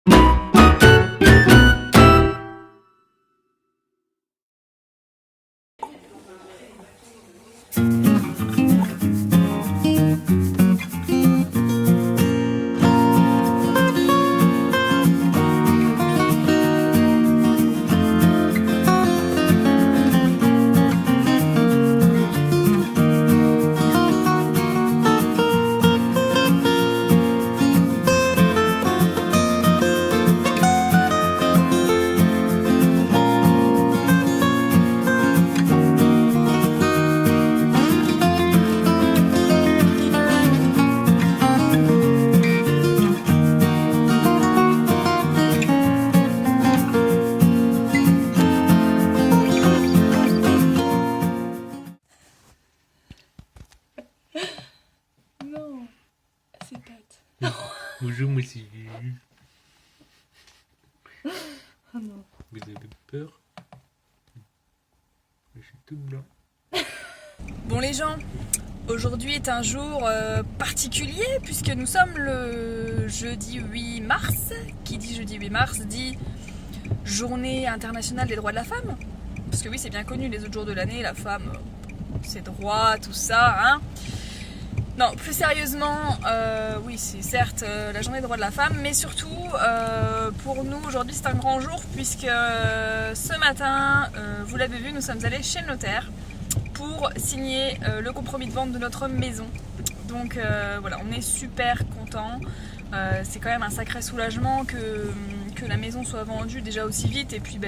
Non, c'est Pat. Bonjour monsieur. Oh non. Vous avez peur? Je suis tout blanc. Bon les gens, aujourd'hui est un jour particulier puisque nous sommes le jeudi 8 mars. Qui dit jeudi 8 mars dit journée internationale des droits de la femme. Parce que oui, c'est bien connu, les autres jours de l'année, la femme, ses droits, tout ça, hein. Non, plus sérieusement, oui, c'est certes la journée des droits de la femme, mais surtout, pour nous, aujourd'hui, c'est un grand jour, puisque ce matin, vous l'avez vu, nous sommes allés chez le notaire pour signer le compromis de vente de notre maison. Donc voilà, on est super contents. C'est quand même un sacré soulagement que la maison soit vendue déjà aussi vite, et puis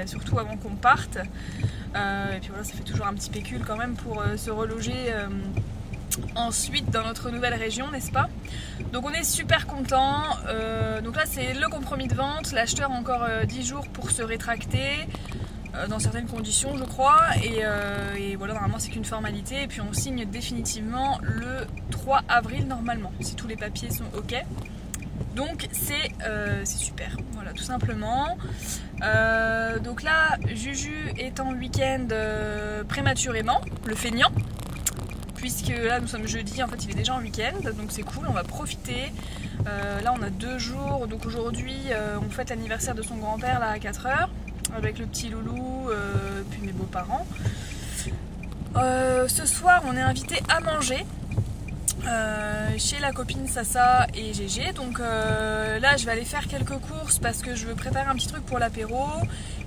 surtout avant qu'on parte. Et puis voilà, ça fait toujours un petit pécule quand même pour se reloger ensuite dans notre nouvelle région, n'est-ce pas? Donc on est super contents. Donc là c'est le compromis de vente, l'acheteur a encore 10 jours pour se rétracter dans certaines conditions je crois, et voilà, normalement c'est qu'une formalité, et puis on signe définitivement le 3 avril normalement, si tous les papiers sont ok. Donc c'est super, voilà, tout simplement. Donc là Juju est en week-end prématurément, le feignant, puisque là nous sommes jeudi, en fait il est déjà en week-end, donc c'est cool, on va profiter. Là on a 2 jours, donc aujourd'hui on fête l'anniversaire de son grand-père là à 4h, avec le petit loulou, puis mes beaux-parents. Ce soir on est invité à manger chez la copine Sassa et Gégé, donc là je vais aller faire quelques courses parce que je veux préparer un petit truc pour l'apéro.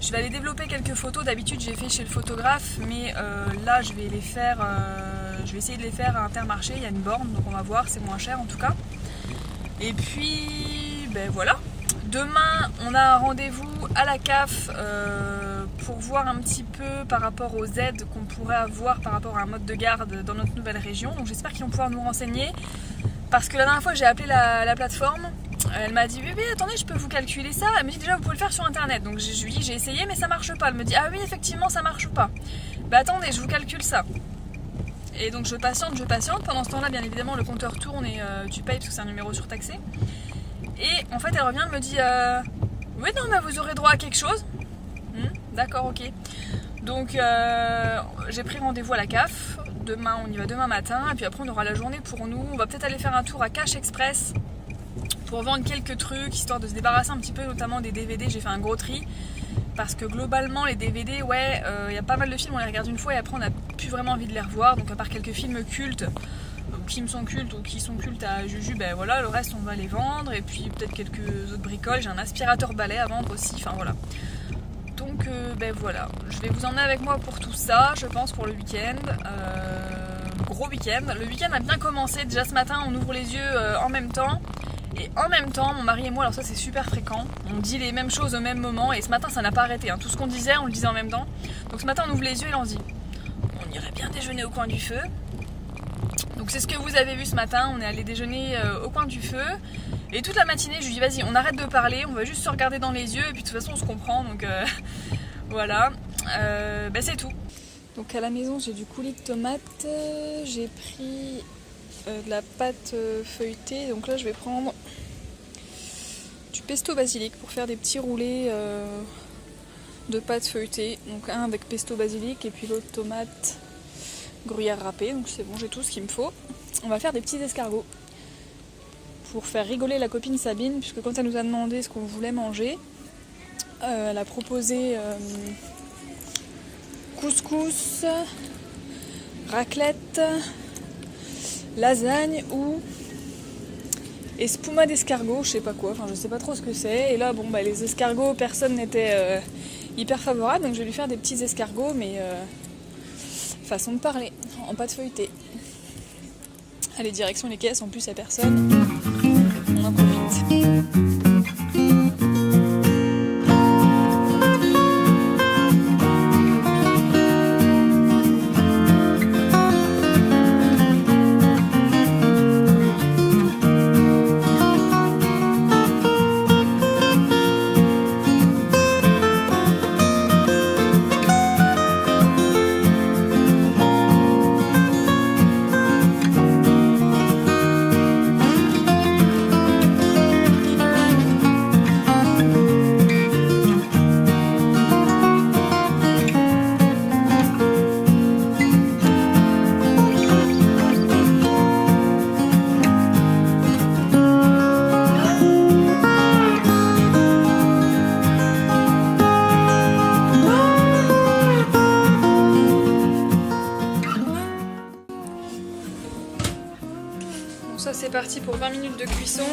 Je vais aller développer quelques photos, d'habitude j'ai fait chez le photographe, mais là je vais les faire, je vais essayer de les faire à Intermarché, il y a une borne, donc on va voir, c'est moins cher en tout cas. Et puis voilà, demain on a un rendez-vous à la CAF pour voir un petit peu par rapport aux aides qu'on pourrait avoir par rapport à un mode de garde dans notre nouvelle région. Donc j'espère qu'ils vont pouvoir nous renseigner, parce que la dernière fois j'ai appelé la plateforme, elle m'a dit oui attendez, je peux vous calculer ça. Elle me dit déjà vous pouvez le faire sur internet, donc je lui dis j'ai essayé mais ça marche pas. Elle me dit ah oui effectivement ça marche pas. Bah attendez, je vous calcule ça. Et donc je patiente, pendant ce temps là bien évidemment le compteur tourne et tu payes parce que c'est un numéro surtaxé. Et en fait elle revient, elle me dit oui non mais vous aurez droit à quelque chose. D'accord, ok. Donc j'ai pris rendez-vous à la CAF. Demain, on y va demain matin. Et puis après, on aura la journée pour nous. On va peut-être aller faire un tour à Cash Express pour vendre quelques trucs, histoire de se débarrasser un petit peu, notamment des DVD. J'ai fait un gros tri. Parce que globalement, les DVD, ouais, y a pas mal de films, on les regarde une fois et après, on n'a plus vraiment envie de les revoir. Donc à part quelques films cultes, qui me sont cultes ou qui sont cultes à Juju, voilà, le reste, on va les vendre. Et puis peut-être quelques autres bricoles. J'ai un aspirateur balai à vendre aussi. Enfin voilà. Donc voilà, je vais vous emmener avec moi pour tout ça, je pense, pour le week-end. Gros week-end. Le week-end a bien commencé. Déjà ce matin, on ouvre les yeux en même temps. Et en même temps, mon mari et moi, alors ça c'est super fréquent, on dit les mêmes choses au même moment. Et ce matin, ça n'a pas arrêté. Tout ce qu'on disait, on le disait en même temps. Donc ce matin, on ouvre les yeux et on se dit on irait bien déjeuner au coin du feu. Donc c'est ce que vous avez vu ce matin. On est allé déjeuner au coin du feu. Et toute la matinée, je lui dis vas-y, on arrête de parler, on va juste se regarder dans les yeux et puis de toute façon on se comprend, donc voilà, c'est tout. Donc à la maison j'ai du coulis de tomates, j'ai pris de la pâte feuilletée, donc là je vais prendre du pesto basilic pour faire des petits roulés de pâte feuilletée, donc un avec pesto basilic et puis l'autre tomate gruyère râpée, donc c'est bon, j'ai tout ce qu'il me faut. On va faire des petits escargots pour faire rigoler la copine Sabine, puisque quand elle nous a demandé ce qu'on voulait manger, elle a proposé couscous, raclette, lasagne ou espuma d'escargot, je sais pas quoi, enfin je sais pas trop ce que c'est. Et là bon bah les escargots, personne n'était hyper favorable, donc je vais lui faire des petits escargots, mais façon de parler, en pâte feuilletée. Allez, direction les caisses, en plus y'a personne, on en profite. Ça c'est parti pour 20 minutes de cuisson.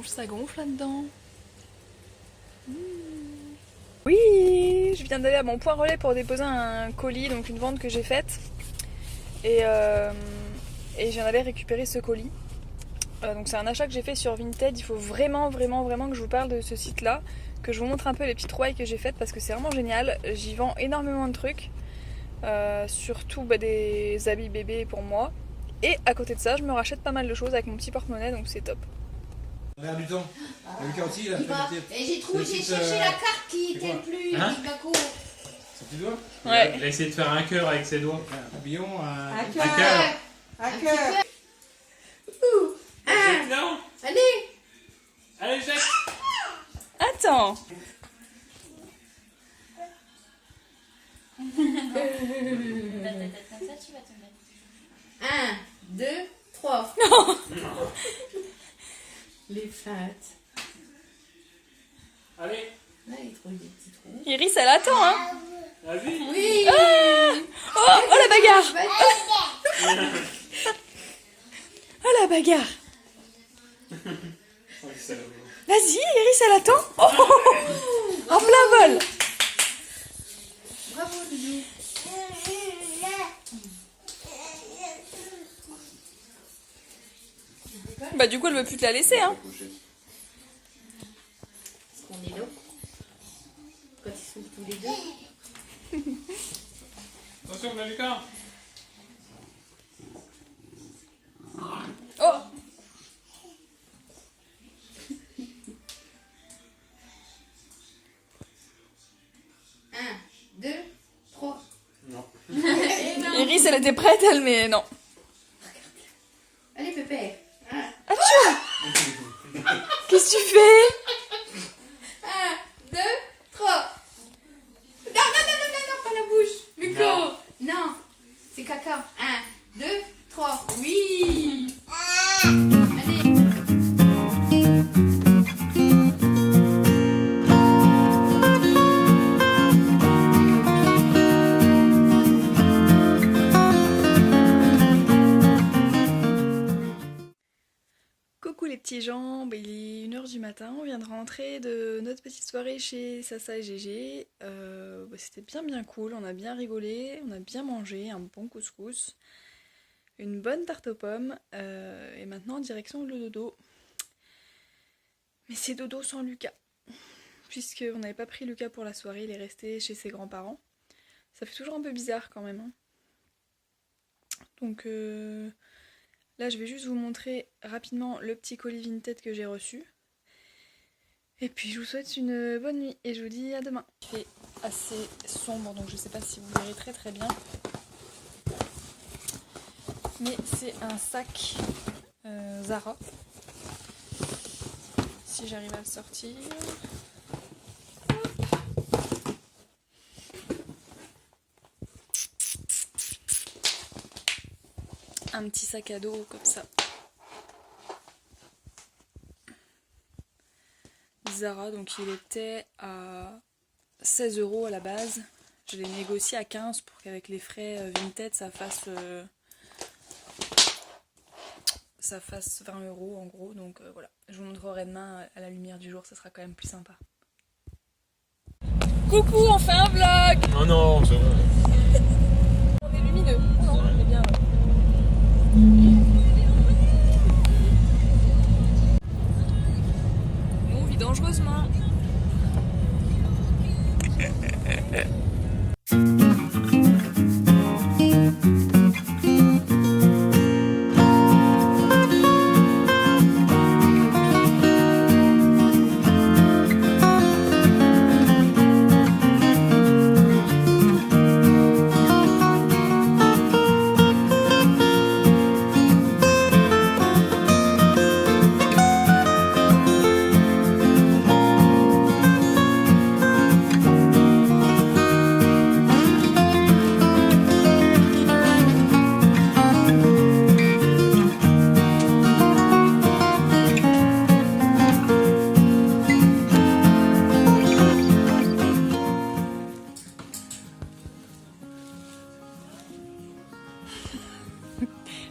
Ça gonfle là-dedans. Oui, je viens d'aller à mon point relais pour déposer un colis, donc une vente que j'ai faite. Et je viens d'aller récupérer ce colis. Donc c'est un achat que j'ai fait sur Vinted. Il faut vraiment que je vous parle de ce site-là, que je vous montre un peu les petites trouvailles que j'ai faites parce que c'est vraiment génial. J'y vends énormément de trucs, surtout des habits bébés pour moi. Et à côté de ça, je me rachète pas mal de choses avec mon petit porte-monnaie, donc c'est top. L'air du temps. Lucas aussi, il a fait Et j'ai cherché la carte qui était le plus Ibaco. Son petit doigt. Ouais. Il a essayé de faire un cœur avec ses doigts. Un papillon, Un cœur. Un cœur. Non. Allez. Allez, jette. Attends. Comme ça, tu vas te mettre. 1, 2, 3. Les feintes. Allez. Là, il trouve des petits trous. Iris, elle attend, hein. Vas-y. Oui. Oh la bagarre. Oh la bagarre. Vas-y, Iris, elle attend. Oh, en plein vol. Bravo, Doudou. Bah du coup, elle veut plus te la laisser, hein. Parce qu'on est là. Quand ils sont tous les deux. Attention, Lucas. Oh. 1, 2, 3. Non. Iris, elle était prête, elle, mais non. Allez, Pépère. Atchou. Qu'est-ce que tu fais? 1, 2, 3. Non, pas la bouche. Luco. Non. C'est caca. 1, 2, 3. Oui. Allez. Coucou les petits gens, il est 1h du matin, on vient de rentrer de notre petite soirée chez Sasa et Gégé. C'était bien cool, on a bien rigolé, on a bien mangé, un bon couscous, une bonne tarte aux pommes, et maintenant direction le dodo. Mais c'est dodo sans Lucas. puisqu'on n'avait pas pris Lucas pour la soirée, il est resté chez ses grands-parents. Ça fait toujours un peu bizarre quand même. Hein. Donc là, je vais juste vous montrer rapidement le petit colis Vinted que j'ai reçu. Et puis je vous souhaite une bonne nuit et je vous dis à demain. Il fait assez sombre, donc je sais pas si vous verrez très bien. Mais c'est un sac Zara. Si j'arrive à le sortir. Un petit sac à dos comme ça. Zara, donc il était à 16 € à la base. Je l'ai négocié à 15 pour qu'avec les frais Vinted ça fasse 20 € en gros. Donc voilà, je vous montrerai demain à la lumière du jour, ça sera quand même plus sympa. Coucou, on fait un vlog. Oh non, ça va. On est lumineux. Oh non, on est bien. On vit dangereusement.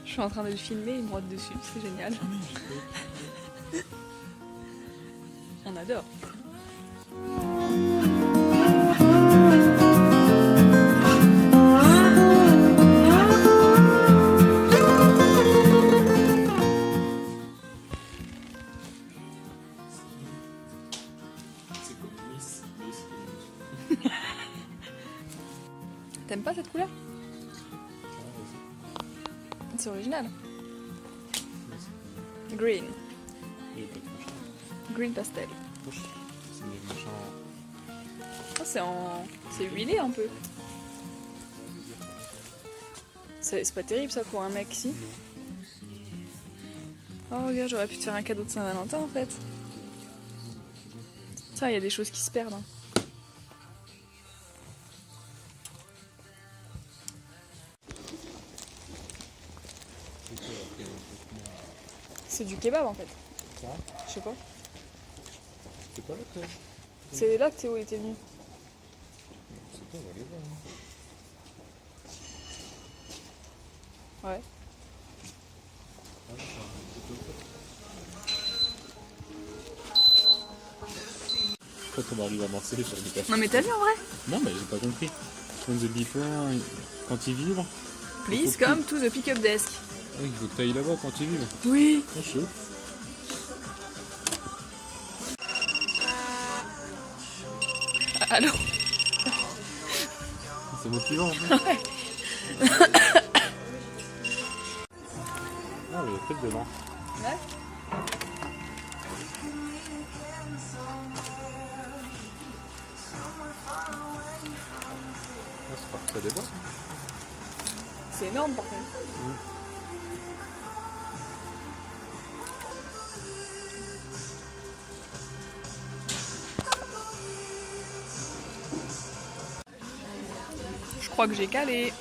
Je suis en train de le filmer, il me rote dessus, c'est génial. On adore. T'aimes pas cette couleur? C'est original. Green. Green pastel. Oh, c'est huilé un peu. C'est pas terrible ça pour un mec, si. Oh regarde, j'aurais pu te faire un cadeau de Saint-Valentin en fait. Ça, il y a des choses qui se perdent. Hein. C'est du kebab en fait. Ça? Je sais pas. C'est pas là que C'est là que Théo était venu. c'est pas, on va aller voir. Hein. Ouais. Quand on arrive à Marseille sur des cafés. Non mais t'as vu en vrai? Non mais j'ai pas compris. When the before, quand ils vivent. Please come to the pick-up desk. Oui, il faut que t'ailles là-bas quand ils vivent. Oui. Oh, chaud. Allô? C'est motivant en fait. Ouais. Ah, il y a peut-être dedans. Ouais. Ah, c'est parti, ça dépasse. C'est énorme par contre. Je crois que j'ai calé.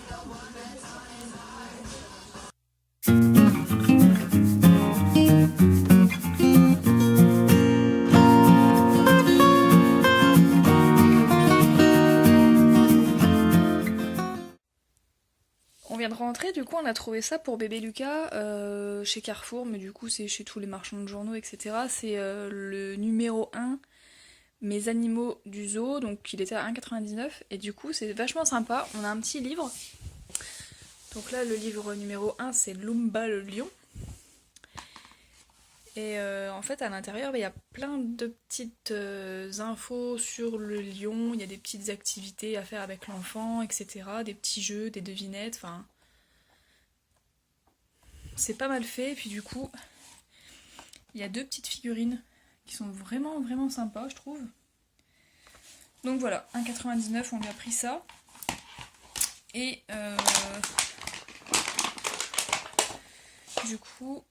On vient de rentrer, du coup on a trouvé ça pour bébé Lucas chez Carrefour, mais du coup c'est chez tous les marchands de journaux, etc. C'est le numéro 1, Mes animaux du zoo, donc il était à 1,99 et du coup c'est vachement sympa. On a un petit livre. Donc là le livre numéro 1 c'est Lumba le lion. Et en fait, à l'intérieur, il y a plein de petites infos sur le lion. Il y a des petites activités à faire avec l'enfant, etc. Des petits jeux, des devinettes. Enfin, c'est pas mal fait. Et puis du coup, il y a 2 petites figurines qui sont vraiment, vraiment sympas, je trouve. Donc voilà, 1,99, on lui a pris ça. Et du coup,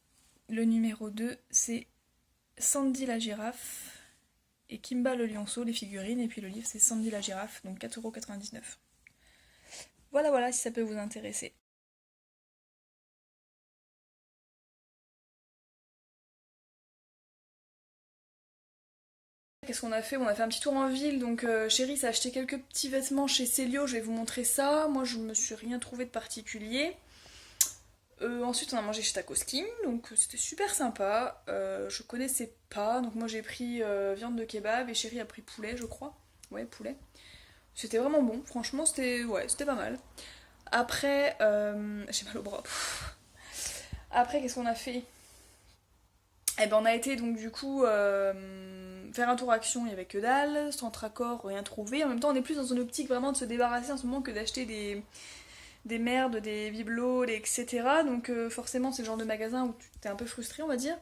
le numéro 2, c'est Sandy la girafe et Kimba le lionceau, les figurines. Et puis le livre, c'est Sandy la girafe, donc 4,99 €. Voilà, voilà, si ça peut vous intéresser. Qu'est-ce qu'on a fait? On a fait un petit tour en ville, donc Chéri s'est acheté quelques petits vêtements chez Célio, je vais vous montrer ça. Moi je me suis rien trouvé de particulier. Ensuite on a mangé chez Tacos King, donc c'était super sympa. Je connaissais pas, donc moi j'ai pris viande de kebab et Chéri a pris poulet je crois. Ouais, poulet. C'était vraiment bon, franchement c'était pas mal. Après, j'ai mal au bras. Après qu'est-ce qu'on a fait? Eh ben on a été donc du coup faire un tour action, il n'y avait que dalle, centre accord, rien trouvé. En même temps on est plus dans une optique vraiment de se débarrasser en ce moment que d'acheter des merdes, des bibelots, etc. Donc forcément c'est le genre de magasin où tu t'es un peu frustré on va dire.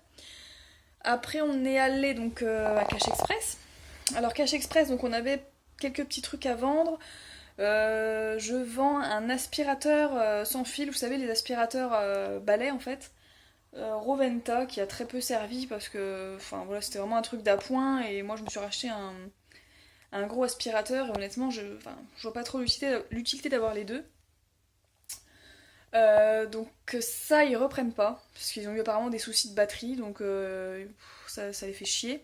Après on est allé donc à Cash Express. Alors Cash Express, donc on avait quelques petits trucs à vendre. Je vends un aspirateur sans fil, vous savez les aspirateurs balais en fait. Roventa qui a très peu servi parce que enfin voilà c'était vraiment un truc d'appoint et moi je me suis racheté un gros aspirateur et honnêtement je vois pas trop l'utilité d'avoir les deux. Donc ça ils reprennent pas parce qu'ils ont eu apparemment des soucis de batterie donc ça les fait chier.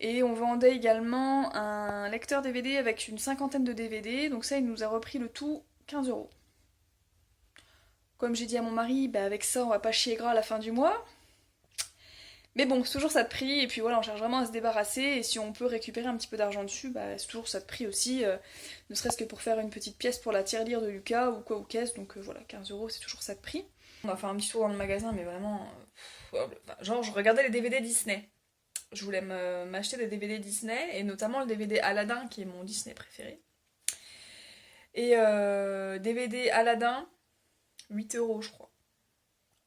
Et on vendait également un lecteur DVD avec une 50aine de DVD, donc ça il nous a repris le tout 15 €. Comme j'ai dit à mon mari, bah avec ça on va pas chier gras à la fin du mois. Mais bon, c'est toujours ça de prix, et puis voilà, on cherche vraiment à se débarrasser, et si on peut récupérer un petit peu d'argent dessus, bah c'est toujours ça de prix aussi, ne serait-ce que pour faire une petite pièce pour la tirelire de Lucas ou quoi ou caisse, donc voilà, 15 € c'est toujours ça de prix. On a fait un petit tour dans le magasin, mais vraiment... genre je regardais les DVD Disney. Je voulais m'acheter des DVD Disney, et notamment le DVD Aladdin, qui est mon Disney préféré. Et DVD Aladdin... 8 € je crois.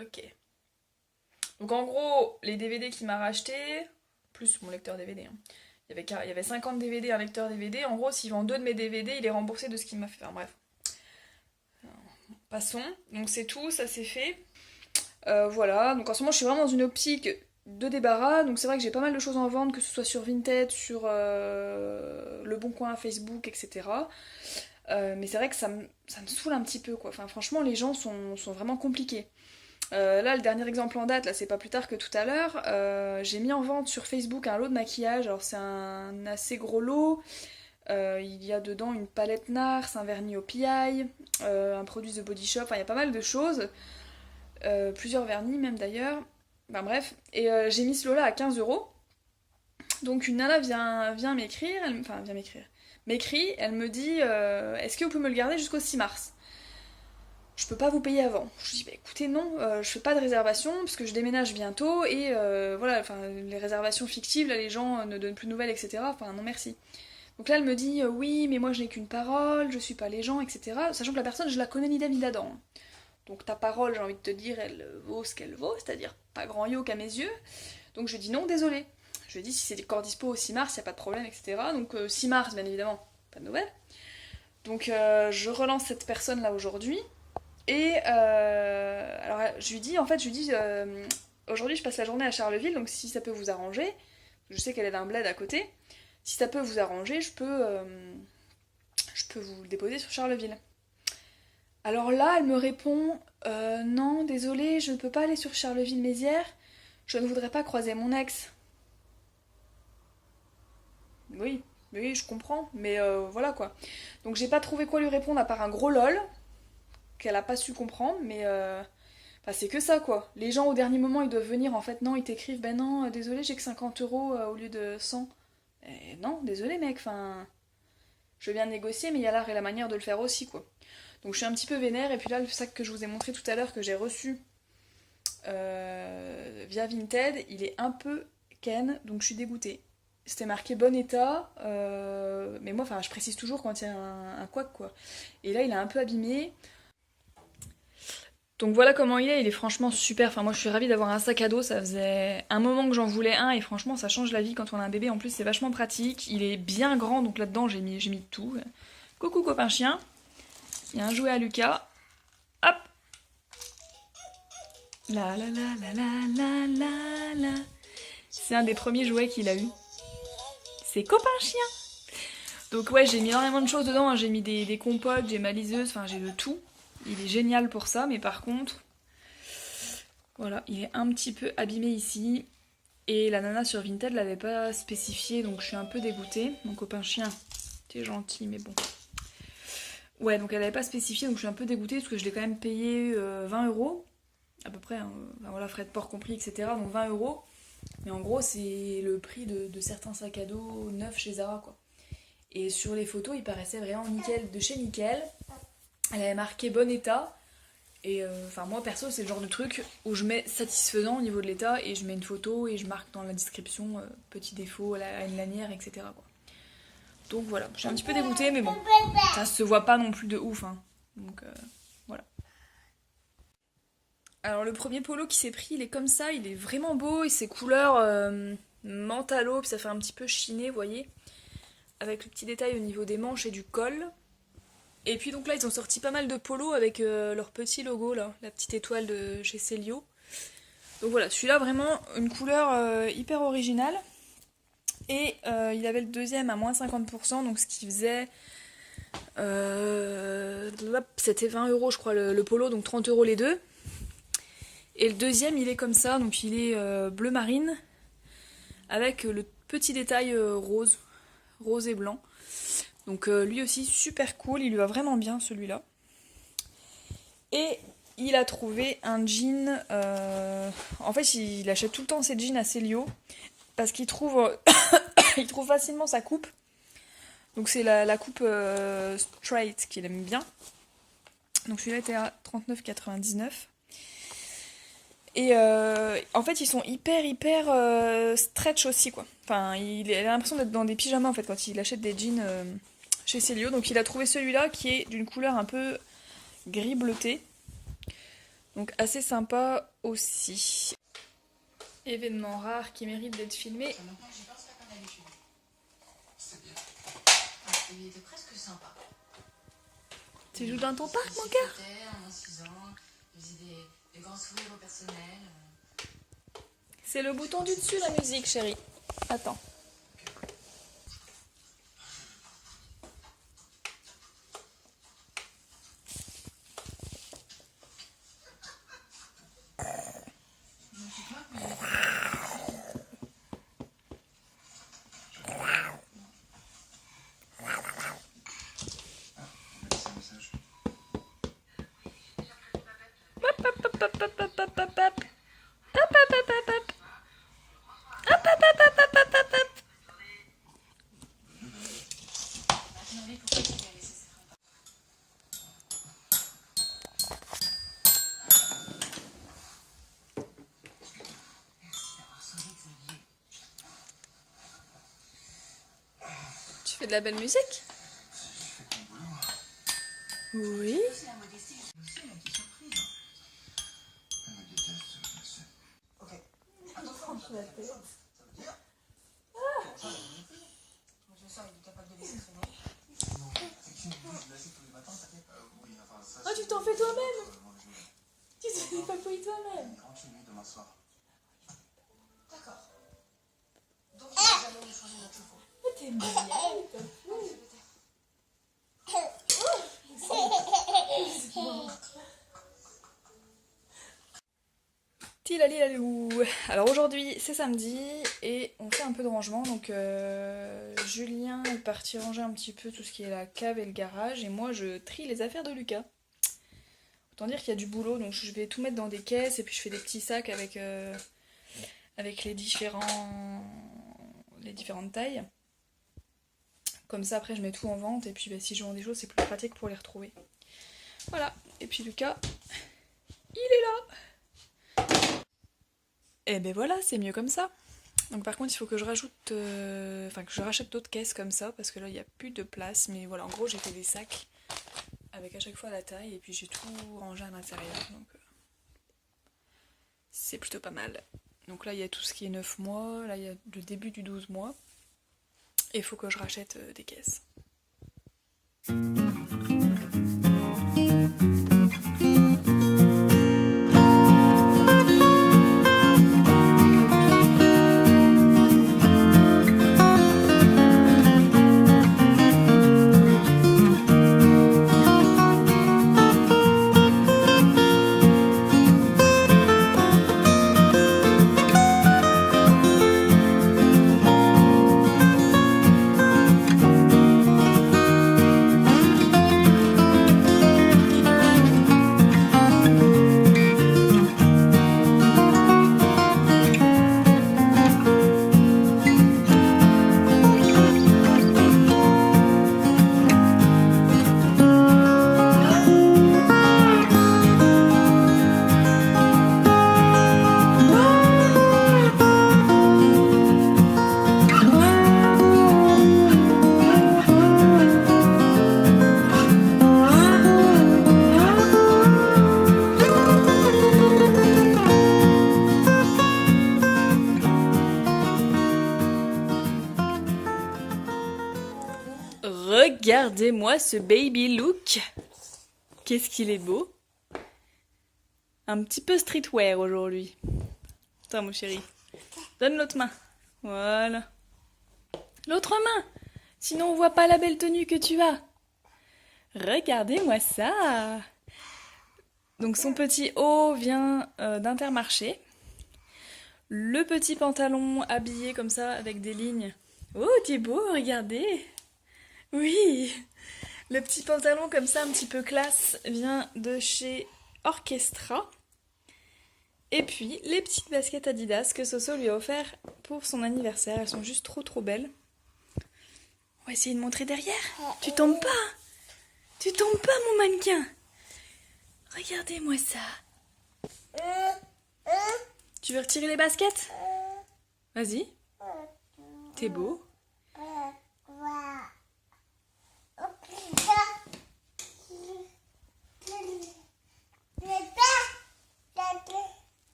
Ok. Donc en gros, les DVD qu'il m'a racheté, plus mon lecteur DVD, hein. Il y avait 50 DVD, un lecteur DVD. En gros, s'il vend 2 de mes DVD, il est remboursé de ce qu'il m'a fait. Enfin bref. Passons. Donc c'est tout, ça c'est fait. Voilà. Donc en ce moment, je suis vraiment dans une optique de débarras. Donc c'est vrai que j'ai pas mal de choses en vente, que ce soit sur Vinted, sur Le Bon Coin, Facebook, etc. Mais c'est vrai que ça me saoule un petit peu quoi. Enfin franchement les gens sont vraiment compliqués. Là le dernier exemple en date, là c'est pas plus tard que tout à l'heure, j'ai mis en vente sur Facebook un lot de maquillage. Alors c'est un assez gros lot. Il y a dedans une palette NARS, un vernis au PI, un produit The Body Shop, enfin il y a pas mal de choses. Plusieurs vernis même d'ailleurs. Enfin bref. Et j'ai mis ce lot là à 15 €. Donc une nana vient m'écrire, m'écrit, elle me dit est-ce que vous pouvez me le garder jusqu'au 6 mars? Je peux pas vous payer avant. Je lui dis bah écoutez non, je fais pas de réservation parce que je déménage bientôt et voilà, enfin les réservations fictives, là les gens ne donnent plus de nouvelles, etc. Enfin non merci. Donc là elle me dit oui mais moi je n'ai qu'une parole, je suis pas les gens, etc. Sachant que la personne je la connais ni d'Ave ni d'Adam. Donc ta parole j'ai envie de te dire elle vaut ce qu'elle vaut, c'est-à-dire pas grand yo qu'à mes yeux. Donc je lui dis non désolé. Je lui dis si c'est encore dispo au 6 mars, y a pas de problème, etc. Donc 6 mars bien évidemment, pas de nouvelles. Donc je relance cette personne là aujourd'hui. Et alors je lui dis aujourd'hui je passe la journée à Charleville, donc si ça peut vous arranger, je sais qu'elle est d'un bled à côté, si ça peut vous arranger, je peux vous le déposer sur Charleville. Alors là elle me répond non désolée je ne peux pas aller sur Charleville-Mézières, je ne voudrais pas croiser mon ex. Oui, je comprends, mais voilà quoi. Donc j'ai pas trouvé quoi lui répondre à part un gros lol qu'elle a pas su comprendre, mais c'est que ça quoi. Les gens au dernier moment ils doivent venir, en fait non, ils t'écrivent ben non, désolé j'ai que 50 € au lieu de 100. Et non, désolé mec, enfin je veux bien négocier, mais il y a l'art et la manière de le faire aussi quoi. Donc je suis un petit peu vénère, et puis là le sac que je vous ai montré tout à l'heure que j'ai reçu via Vinted, il est un peu ken, donc je suis dégoûtée. C'était marqué bon état, mais moi je précise toujours quand il y a un couac quoi. Et là il est un peu abîmé. Donc voilà comment il est franchement super. Enfin moi je suis ravie d'avoir un sac à dos, ça faisait un moment que j'en voulais un et franchement ça change la vie quand on a un bébé. En plus c'est vachement pratique, il est bien grand donc là-dedans j'ai mis tout. Coucou copain chien, il y a un jouet à Lucas. Hop. La la la la la la la la. C'est un des premiers jouets qu'il a eu. C'est copain chien. Donc ouais j'ai mis énormément de choses dedans, hein. J'ai mis des compotes, j'ai ma liseuse, enfin j'ai de tout. Il est génial pour ça, mais par contre, voilà, il est un petit peu abîmé ici. Et la nana sur Vinted l'avait pas spécifié, donc je suis un peu dégoûtée. Mon copain chien, t'es gentil, mais bon. Ouais, donc elle avait pas spécifié, donc je suis un peu dégoûtée parce que je l'ai quand même payé 20 € à peu près. Hein. Enfin, voilà, frais de port compris, etc. Donc 20 €. Mais en gros, c'est le prix de certains sacs à dos neufs chez Zara, quoi. Et sur les photos, il paraissait vraiment nickel, de chez nickel. Elle avait marqué bon état. Et enfin moi perso c'est le genre de truc où je mets satisfaisant au niveau de l'état et je mets une photo et je marque dans la description petit défaut à une lanière, etc. quoi. Donc voilà, je suis un petit peu dégoûtée mais bon, ça se voit pas non plus de ouf. Hein. Donc voilà. Alors le premier polo qui s'est pris il est comme ça, il est vraiment beau et ses couleurs menthe à l'eau, puis ça fait un petit peu chiné, vous voyez. Avec le petit détail au niveau des manches et du col. Et puis donc là ils ont sorti pas mal de polos avec leur petit logo là, la petite étoile de chez Celio. Donc voilà, celui-là vraiment une couleur hyper originale. Et il avait le deuxième à moins 50%, donc ce qui faisait... c'était 20 € je crois le polo, donc 30 € les deux. Et le deuxième il est comme ça, donc il est bleu marine, avec le petit détail rose et blanc. Donc lui aussi super cool, il lui va vraiment bien celui-là. Et il a trouvé un jean, en fait il achète tout le temps ses jeans à Celio, parce qu'il trouve, il trouve facilement sa coupe. Donc c'est la coupe straight qu'il aime bien. Donc celui-là était à 39,99 €. Et en fait ils sont hyper stretch aussi quoi. Enfin il a l'impression d'être dans des pyjamas en fait quand il achète des jeans chez Celio. Donc il a trouvé celui-là qui est d'une couleur un peu gris bleuté. Donc assez sympa aussi. Événement rare qui mérite d'être filmé. J'y pense pas comme d'habitude. C'est bien. Il était presque sympa. Tu joues dans ton parc mon cœur? En 6 ans, il faisait des grands sourires au personnel. C'est le bouton du dessus la musique chérie. Attends. Tu fais de la belle musique? Oui. C'est la modestie. Aussi, elle a été surprise. Elle me déteste, je le sais. Ok. Attention, ça veut dire. Je sens, il est capable de laisser traîner. Non, c'est qui me dit de laisser tous les matins, ça fait. Oui, enfin, ça. Oh, tu t'en fais toi-même? Tu te fais pas couiller toi-même? Il rentre chez lui demain soir. D'accord. Donc, il va jamais nous changer notre chauffeur. T'es mignonne. Tilalalou. Alors aujourd'hui c'est samedi et on fait un peu de rangement, donc Julien est parti ranger un petit peu tout ce qui est la cave et le garage et moi je trie les affaires de Lucas. Autant dire qu'il y a du boulot, donc je vais tout mettre dans des caisses et puis je fais des petits sacs avec les différentes tailles. Comme ça après je mets tout en vente et puis bah, si je vends des choses c'est plus pratique pour les retrouver. Voilà, et puis Lucas, il est là. Et ben voilà, c'est mieux comme ça. Donc par contre, il faut que je rajoute, que je rachète d'autres caisses comme ça, parce que là, il n'y a plus de place. Mais voilà, en gros, j'ai fait des sacs avec à chaque fois la taille, et puis j'ai tout rangé à l'intérieur. Donc c'est plutôt pas mal. Donc là, il y a tout ce qui est 9 mois, là, il y a le début du 12 mois. Et il faut que je rachète des caisses. Regardez-moi ce baby look. Qu'est-ce qu'il est beau. Un petit peu streetwear aujourd'hui. Attends mon chéri. Donne l'autre main. Voilà. L'autre main. Sinon on voit pas la belle tenue que tu as. Regardez-moi ça. Donc son petit haut vient d'Intermarché. Le petit pantalon habillé comme ça avec des lignes. Oh, t'es beau, regardez. Oui, le petit pantalon comme ça, un petit peu classe, vient de chez Orchestra. Et puis, les petites baskets Adidas que Soso lui a offert pour son anniversaire. Elles sont juste trop belles. On va essayer de montrer derrière. Tu tombes pas. Tu tombes pas, mon mannequin. Regardez-moi ça. Tu veux retirer les baskets? Vas-y. T'es beau.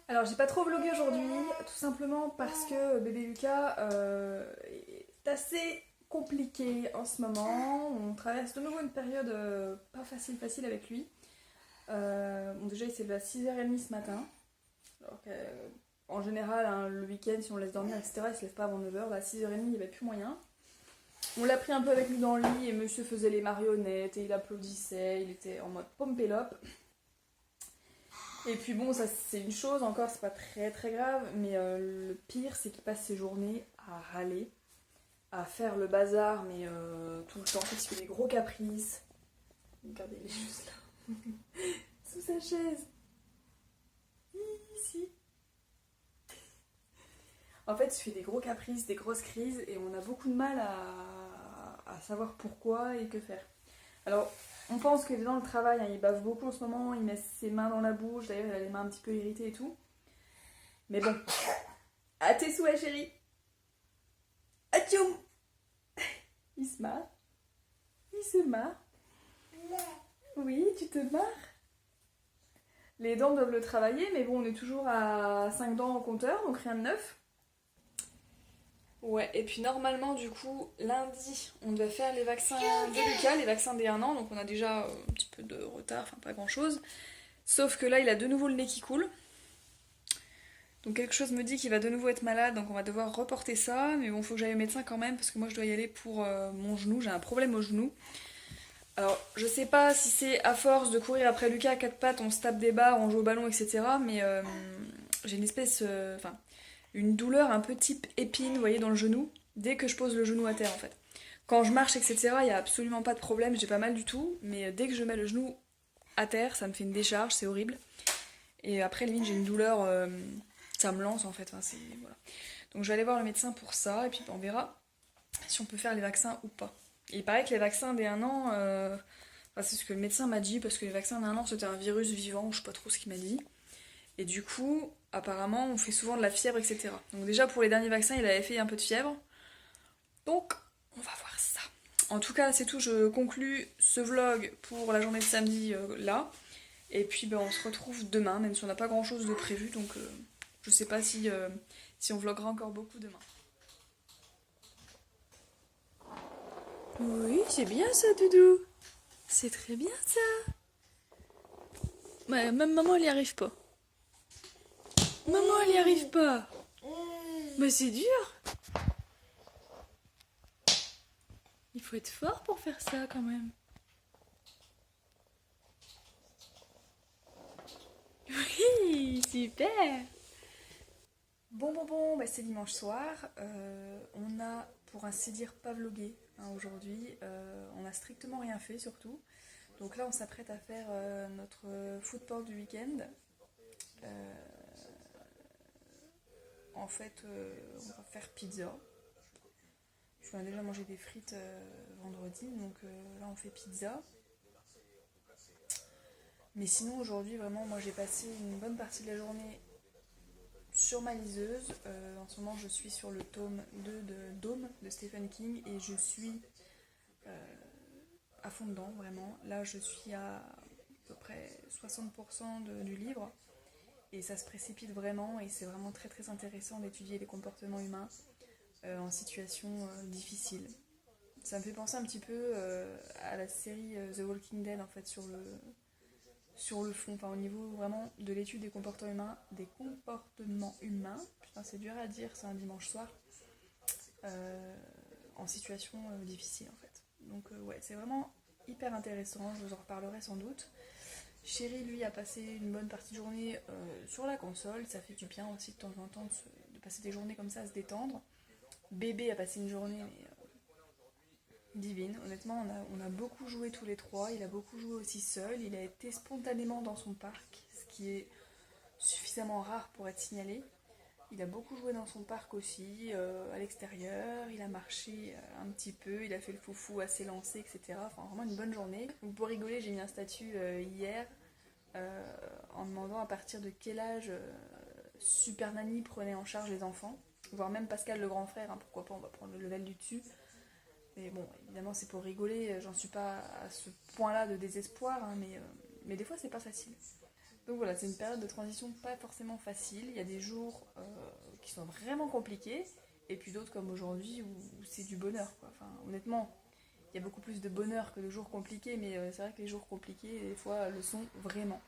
Alors j'ai pas trop vlogué aujourd'hui, tout simplement parce que bébé Lucas est assez compliqué en ce moment. On traverse de nouveau une période pas facile avec lui. Bon, déjà il s'est levé à 6h30 ce matin. Alors en général, hein, le week-end, si on le laisse dormir, etc., il se lève pas avant 9h. Là, à 6h30, il n'y avait plus moyen. On l'a pris un peu avec lui dans le lit et monsieur faisait les marionnettes et il applaudissait, il était en mode pompélope. Et puis bon, ça c'est une chose encore, c'est pas très grave, mais le pire c'est qu'il passe ses journées à râler, à faire le bazar, mais tout le temps. En fait, il fait des gros caprices. Regardez, il est juste là, sous sa chaise. Ici. En fait, il fait des gros caprices, des grosses crises, et on a beaucoup de mal à savoir pourquoi et que faire. Alors, on pense qu'il est dans le travail, hein, il bave beaucoup en ce moment, il met ses mains dans la bouche, d'ailleurs il a les mains un petit peu irritées et tout. Mais bon, à tes souhaits chérie. Atchoum. Il se marre. Il se marre. Oui, tu te marres. Les dents doivent le travailler, mais bon, on est toujours à 5 dents au compteur, donc rien de neuf. Ouais, et puis normalement, du coup, lundi, on devait faire les vaccins de Lucas, les vaccins des 1 an, donc on a déjà un petit peu de retard, enfin pas grand chose. Sauf que là, il a de nouveau le nez qui coule. Donc quelque chose me dit qu'il va de nouveau être malade, donc on va devoir reporter ça. Mais bon, faut que j'aille au médecin quand même, parce que moi je dois y aller pour mon genou, j'ai un problème au genou. Alors, je sais pas si c'est à force de courir après Lucas à 4 pattes, on se tape des barres, on joue au ballon, etc. Mais j'ai une espèce... une douleur un peu type épine, vous voyez, dans le genou, dès que je pose le genou à terre en fait. Quand je marche, etc., il n'y a absolument pas de problème, j'ai pas mal du tout, mais dès que je mets le genou à terre, ça me fait une décharge, c'est horrible. Et après, limite, j'ai une douleur, ça me lance en fait, enfin, voilà. Donc je vais aller voir le médecin pour ça, et puis on verra si on peut faire les vaccins ou pas. Et il paraît que les vaccins des 1 an, c'est ce que le médecin m'a dit, parce que les vaccins d'1 an, c'était un virus vivant, je sais pas trop ce qu'il m'a dit. Et du coup, apparemment, on fait souvent de la fièvre, etc. Donc déjà, pour les derniers vaccins, il avait fait un peu de fièvre. Donc, on va voir ça. En tout cas, c'est tout. Je conclus ce vlog pour la journée de samedi là. Et puis, ben, on se retrouve demain, même si on n'a pas grand-chose de prévu. Donc, je sais pas si on vloguera encore beaucoup demain. Oui, c'est bien ça, Doudou. C'est très bien ça. Ouais, même maman, elle y arrive pas. Maman, elle y arrive pas. Mais c'est dur. Il faut être fort pour faire ça quand même. Oui, super. Bon, bah c'est dimanche soir. On a, pour ainsi dire, pas vlogué aujourd'hui. On a strictement rien fait surtout. Donc là, on s'apprête à faire notre food pork du week-end. En fait, on va faire pizza. On a déjà mangé des frites vendredi, donc là on fait pizza. Mais sinon aujourd'hui vraiment moi j'ai passé une bonne partie de la journée sur ma liseuse. En ce moment je suis sur le tome 2 de Dome de Stephen King et je suis à fond dedans vraiment. Là je suis à peu près 60% du livre et ça se précipite vraiment et c'est vraiment très très intéressant d'étudier les comportements humains en situation difficile. Ça me fait penser un petit peu à la série The Walking Dead en fait sur le fond, enfin au niveau vraiment de l'étude des comportements humains, putain c'est dur à dire, c'est un dimanche soir, en situation difficile en fait. Donc ouais, c'est vraiment hyper intéressant, je vous en reparlerai sans doute. Chéri lui a passé une bonne partie de journée sur la console, ça fait du bien aussi de temps en temps de passer des journées comme ça à se détendre. Bébé a passé une journée divine, honnêtement on a beaucoup joué tous les trois, il a beaucoup joué aussi seul, il a été spontanément dans son parc, ce qui est suffisamment rare pour être signalé. Il a beaucoup joué dans son parc aussi, à l'extérieur, il a marché un petit peu, il a fait le foufou à s'élancer, etc. Enfin vraiment une bonne journée. Donc pour rigoler j'ai mis un statut hier en demandant à partir de quel âge Super Nanny prenait en charge les enfants, voire même Pascal le grand frère, hein, pourquoi pas, on va prendre le level du dessus. Mais bon, évidemment c'est pour rigoler, j'en suis pas à ce point-là de désespoir, hein, mais des fois c'est pas facile. Donc voilà, c'est une période de transition pas forcément facile, il y a des jours qui sont vraiment compliqués, et puis d'autres comme aujourd'hui où c'est du bonheur, quoi. Enfin, honnêtement, il y a beaucoup plus de bonheur que de jours compliqués, mais c'est vrai que les jours compliqués, des fois, le sont vraiment.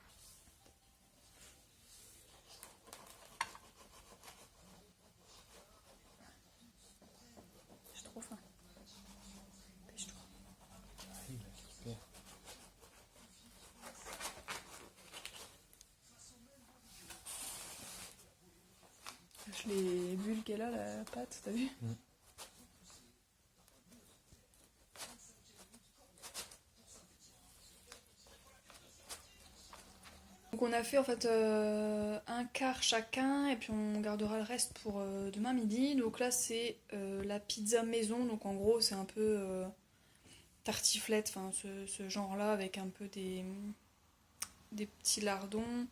J'ai trop faim. Dépêche-toi. Les bulles qu'elle a, la pâte, t'as vu? Donc on a fait en fait un quart chacun et puis on gardera le reste pour demain midi. Donc là c'est la pizza maison, donc en gros c'est un peu tartiflette, enfin ce genre là avec un peu des petits lardons.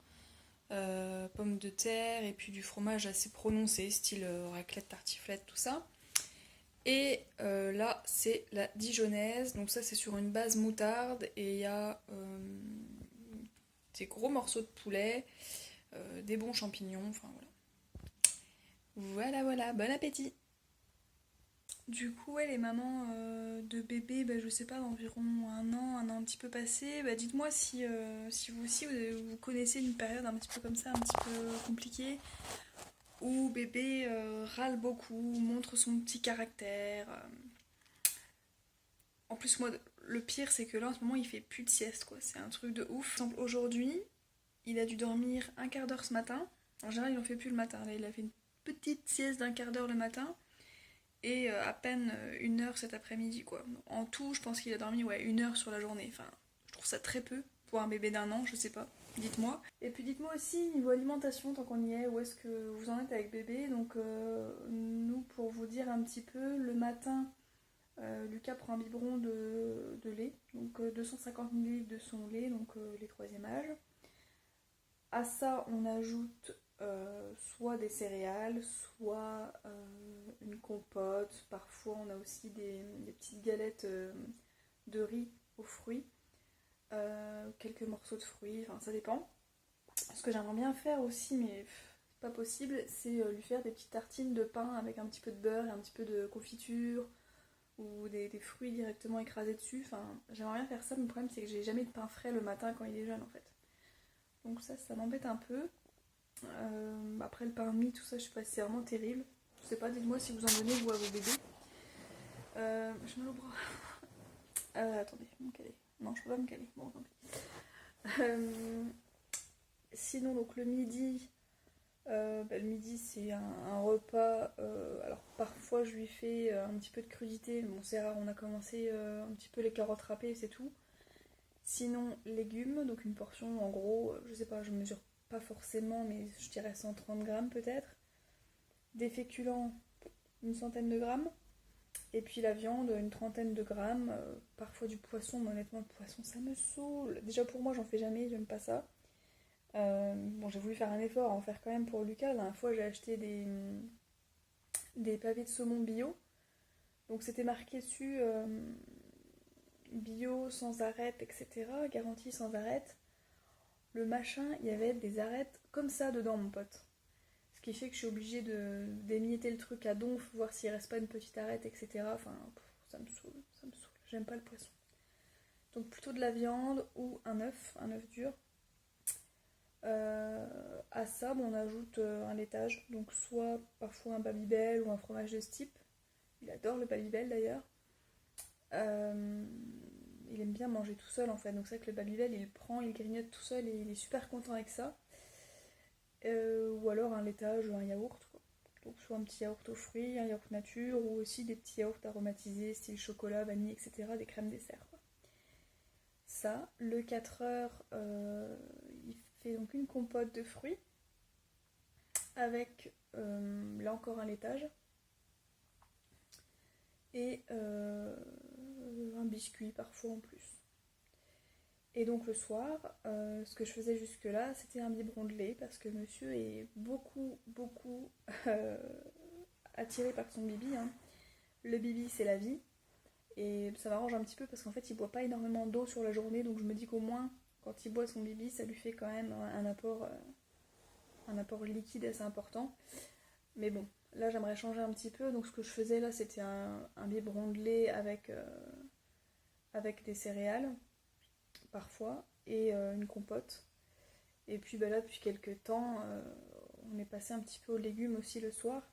Pommes de terre et puis du fromage assez prononcé, style raclette, tartiflette, tout ça. Et là, c'est la dijonnaise. Donc ça, c'est sur une base moutarde et il y a des gros morceaux de poulet, des bons champignons, enfin voilà. Voilà, bon appétit! Du coup, ouais, les mamans de bébé, bah, je sais pas, d'environ un an un petit peu passé, bah, dites-moi si vous aussi vous connaissez une période un petit peu comme ça, un petit peu compliquée, où bébé râle beaucoup, montre son petit caractère. En plus, moi, le pire, c'est que là, en ce moment, il fait plus de sieste, quoi. C'est un truc de ouf. Par exemple, aujourd'hui, il a dû dormir un quart d'heure ce matin. En général, il en fait plus le matin. Là, il a fait une petite sieste d'un quart d'heure le matin. Et à peine 1 heure cet après-midi, quoi. En tout, je pense qu'il a dormi 1 heure sur la journée. Enfin, je trouve ça très peu pour un bébé d'1 an, je sais pas. Dites-moi. Et puis dites-moi aussi, niveau alimentation, tant qu'on y est, où est-ce que vous en êtes avec bébé. Donc nous, pour vous dire un petit peu, le matin, Lucas prend un biberon de lait. Donc 250 ml de son lait, donc les 3e âge. À ça, on ajoute soit des céréales, soit une compote. Parfois, on a aussi des petites galettes de riz aux fruits, quelques morceaux de fruits, enfin ça dépend. Ce que j'aimerais bien faire aussi, mais c'est pas possible, c'est lui faire des petites tartines de pain avec un petit peu de beurre et un petit peu de confiture, ou des fruits directement écrasés dessus. Enfin, j'aimerais bien faire ça, mais le problème c'est que j'ai jamais de pain frais le matin quand il est jeune en fait. Donc ça m'embête un peu. Après le pain mie, tout ça, je sais pas si c'est vraiment terrible. Je sais pas, dites-moi si vous en donnez vous à vos bébés. Je me le bras. Attendez, je vais me caler. Non, je peux pas me caler. Bon, tant pis. Sinon, donc le midi, le midi c'est un repas. Alors parfois je lui fais un petit peu de crudité. Bon, c'est rare, on a commencé un petit peu les carottes râpées, c'est tout. Sinon, légumes, donc une portion en gros, je sais pas, je mesure pas forcément, mais je dirais 130 grammes peut-être. Des féculents, une centaine de grammes. Et puis la viande, une trentaine de grammes. Parfois du poisson, mais honnêtement, le poisson ça me saoule. Déjà pour moi, j'en fais jamais, j'aime pas ça. Bon, j'ai voulu faire un effort à en faire quand même pour Lucas. La dernière fois, j'ai acheté des pavés de saumon bio. Donc c'était marqué dessus bio, sans arête, etc. Garantie sans arête. Le machin, il y avait des arêtes comme ça dedans, mon pote. Ce qui fait que je suis obligée d'émietter le truc à donf, voir s'il reste pas une petite arête, etc. Enfin, ça me saoule, ça me saoule. J'aime pas le poisson. Donc plutôt de la viande ou un œuf dur. À ça, bon, on ajoute un laitage, donc soit parfois un Babybel ou un fromage de ce type. Il adore le Babybel d'ailleurs. Il aime bien manger tout seul en fait, donc c'est vrai que le Babybel il prend, il grignote tout seul et il est super content avec ça. Ou alors un laitage ou un yaourt, quoi. Donc soit un petit yaourt aux fruits, un yaourt nature, ou aussi des petits yaourts aromatisés style chocolat, vanille, etc. Des crèmes dessert, quoi. Ça, le 4 heures, il fait donc une compote de fruits avec là encore un laitage et un biscuit parfois en plus. Et donc le soir, ce que je faisais jusque là, c'était un biberon de lait parce que monsieur est beaucoup attiré par son bibi, hein. Le bibi c'est la vie. Et ça m'arrange un petit peu parce qu'en fait il boit pas énormément d'eau sur la journée, donc je me dis qu'au moins quand il boit son bibi ça lui fait quand même un apport liquide assez important. Mais bon, là j'aimerais changer un petit peu, donc ce que je faisais là c'était un biberon de lait avec des céréales parfois et une compote. Et puis là depuis quelques temps on est passé un petit peu aux légumes aussi le soir.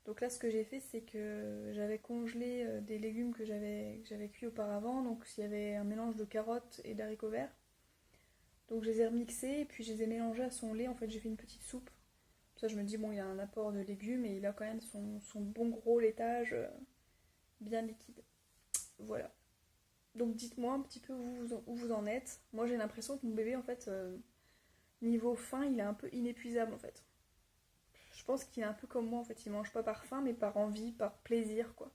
Donc là ce que j'ai fait c'est que j'avais congelé des légumes que j'avais cuits auparavant. Donc il y avait un mélange de carottes et d'haricots verts. Donc je les ai remixés et puis je les ai mélangés à son lait. En fait j'ai fait une petite soupe. Ça je me dis bon il a un apport de légumes et il a quand même son bon gros laitage bien liquide. Voilà. Donc dites-moi un petit peu où vous en êtes. Moi j'ai l'impression que mon bébé en fait niveau faim il est un peu inépuisable en fait. Je pense qu'il est un peu comme moi en fait, il mange pas par faim mais par envie, par plaisir quoi.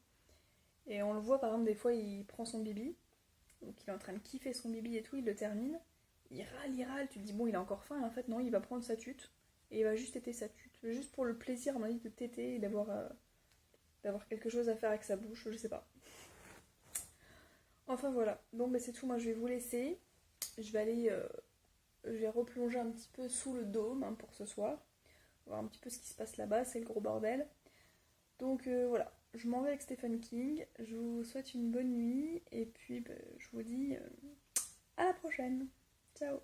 Et on le voit par exemple des fois il prend son bibi, donc il est en train de kiffer son bibi et tout, il le termine, il râle, tu te dis bon il a encore faim et en fait non il va prendre sa tute et il va juste téter sa tute, juste pour le plaisir à mon avis de téter et d'avoir quelque chose à faire avec sa bouche, je sais pas. Enfin voilà, bon bah c'est tout, moi je vais vous laisser, je vais replonger un petit peu sous le dôme hein, pour ce soir. Voir un petit peu ce qui se passe là-bas, c'est le gros bordel. Donc voilà, je m'en vais avec Stephen King, je vous souhaite une bonne nuit et puis je vous dis à la prochaine. Ciao.